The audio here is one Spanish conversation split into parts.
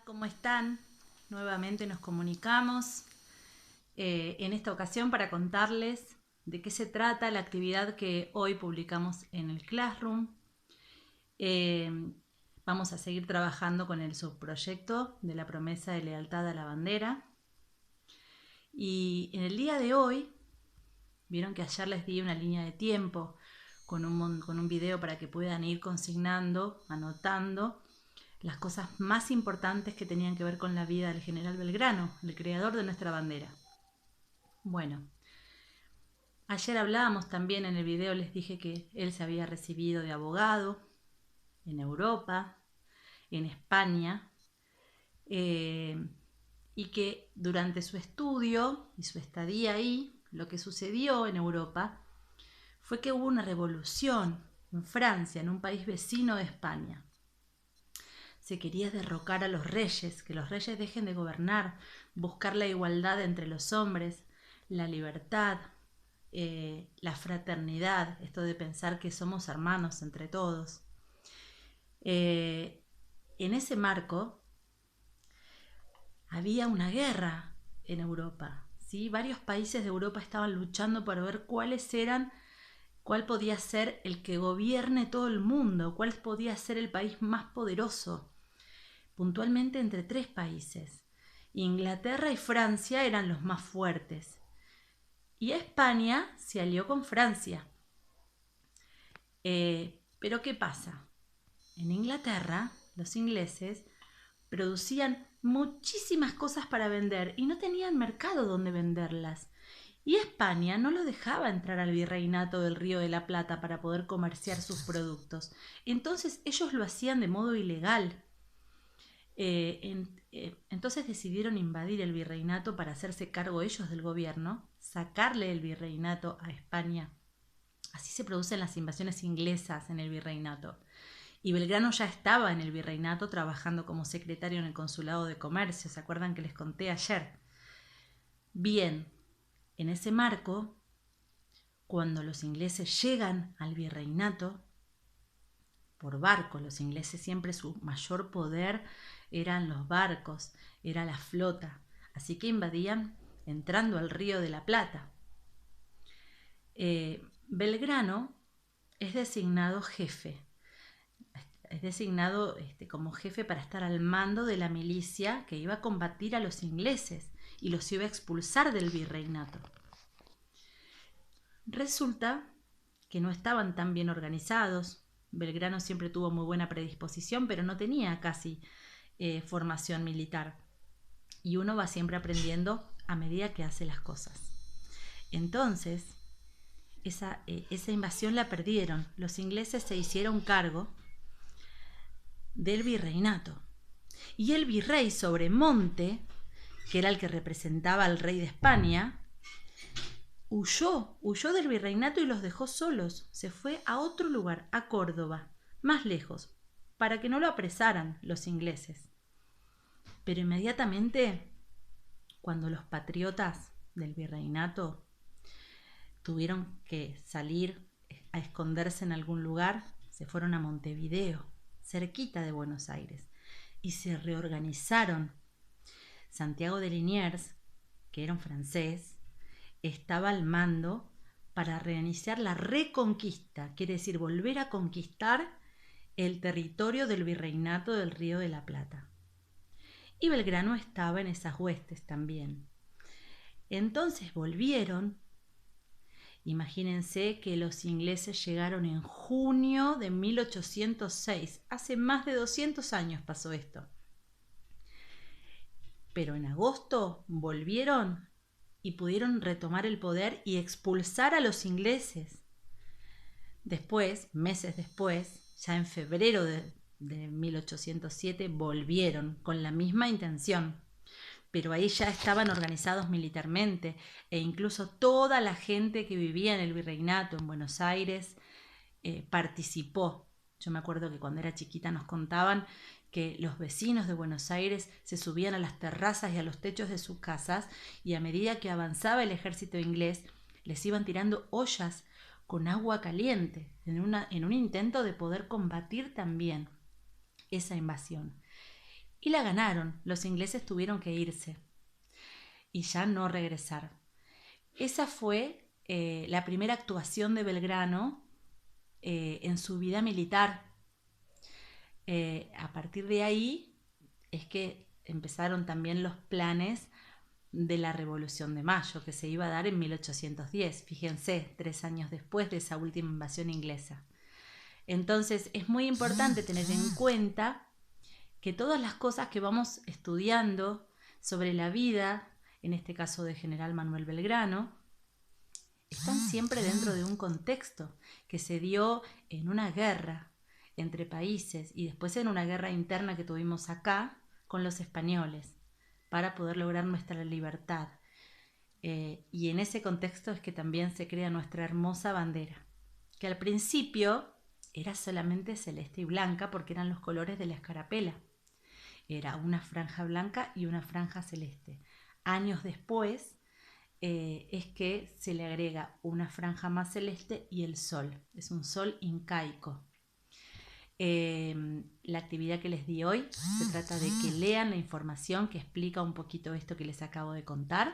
¿Cómo están? Nuevamente nos comunicamos en esta ocasión para contarles de qué se trata la actividad que hoy publicamos en el Classroom. Eh, Vamos a seguir trabajando con el subproyecto de la promesa de lealtad a la bandera. Y en el día de hoy, vieron que ayer les di una línea de tiempo con un video para que puedan ir consignando, anotando las cosas más importantes que tenían que ver con la vida del general Belgrano, el creador de nuestra bandera. Bueno, ayer hablábamos también en el video, les dije que él se había recibido de abogado en Europa, en España, y que durante su estudio y su estadía ahí, lo que sucedió en Europa fue que hubo una revolución en Francia, en un país vecino de España. Se quería derrocar a los reyes, que los reyes dejen de gobernar, buscar la igualdad entre los hombres, la libertad, la fraternidad, esto de pensar que somos hermanos entre todos. En ese marco había una guerra en Europa, ¿sí? Varios países de Europa estaban luchando para ver cuál podía ser el que gobierne todo el mundo, cuál podía ser el país más poderoso. Puntualmente entre tres países. Inglaterra y Francia eran los más fuertes. Y España se alió con Francia. Pero ¿qué pasa? En Inglaterra, los ingleses producían muchísimas cosas para vender y no tenían mercado donde venderlas. Y España no lo dejaba entrar al virreinato del Río de la Plata para poder comerciar sus productos. Entonces ellos lo hacían de modo ilegal. Entonces decidieron invadir el virreinato para hacerse cargo ellos del gobierno, sacarle el virreinato a España. Así se producen las invasiones inglesas en el virreinato. Y Belgrano ya estaba en el virreinato trabajando como secretario en el consulado de comercio. ¿Se acuerdan que les conté ayer? Bien, en ese marco, cuando los ingleses llegan al virreinato, por barco, los ingleses siempre su mayor poder eran los barcos, era la flota, así que invadían entrando al Río de la Plata. Belgrano es designado jefe, es designado como jefe para estar al mando de la milicia que iba a combatir a los ingleses y los iba a expulsar del virreinato. Resulta que no estaban tan bien organizados. Belgrano siempre tuvo muy buena predisposición, pero no tenía casi formación militar. Y uno va siempre aprendiendo a medida que hace las cosas. Entonces, esa invasión la perdieron. Los ingleses se hicieron cargo del virreinato. Y el virrey Sobremonte, que era el que representaba al rey de España, huyó del virreinato y los dejó solos. Se fue a otro lugar, a Córdoba, más lejos, para que no lo apresaran los ingleses. Pero inmediatamente, cuando los patriotas del virreinato tuvieron que salir a esconderse en algún lugar, se fueron a Montevideo, cerquita de Buenos Aires, y se reorganizaron. Santiago de Liniers, que era un francés, estaba al mando para reiniciar la reconquista, quiere decir volver a conquistar el territorio del virreinato del Río de la Plata. Y Belgrano estaba en esas huestes también. Entonces volvieron. Imagínense que los ingleses llegaron en junio de 1806. Hace más de 200 años pasó esto. Pero en agosto volvieron y pudieron retomar el poder y expulsar a los ingleses. Después, meses después, ya en febrero de 1807, volvieron con la misma intención. Pero ahí ya estaban organizados militarmente e incluso toda la gente que vivía en el virreinato en Buenos Aires participó. Yo me acuerdo que cuando era chiquita nos contaban que los vecinos de Buenos Aires se subían a las terrazas y a los techos de sus casas y a medida que avanzaba el ejército inglés les iban tirando ollas con agua caliente en un intento de poder combatir también esa invasión. y la ganaron. Los ingleses tuvieron que irse y ya no regresar. Esa fue la primera actuación de Belgrano en su vida militar. A partir de ahí es que empezaron también los planes de la Revolución de Mayo, que se iba a dar en 1810, fíjense, 3 años después de esa última invasión inglesa. Entonces es muy importante tener en cuenta que todas las cosas que vamos estudiando sobre la vida, en este caso de General Manuel Belgrano, están siempre dentro de un contexto que se dio en una guerra entre países y después en una guerra interna que tuvimos acá con los españoles para poder lograr nuestra libertad. Y en ese contexto es que también se crea nuestra hermosa bandera, que al principio era solamente celeste y blanca porque eran los colores de la escarapela. Era una franja blanca y una franja celeste. Años después es que se le agrega una franja más celeste y el sol. Es un sol incaico. La actividad que les di hoy se trata de que lean la información que explica un poquito esto que les acabo de contar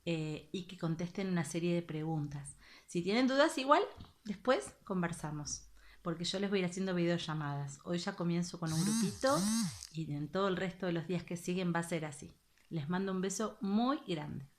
y que contesten una serie de preguntas. Si tienen dudas, igual después conversamos, porque yo les voy a ir haciendo videollamadas. Hoy ya comienzo con un grupito y en todo el resto de los días que siguen va a ser así. Les mando un beso muy grande.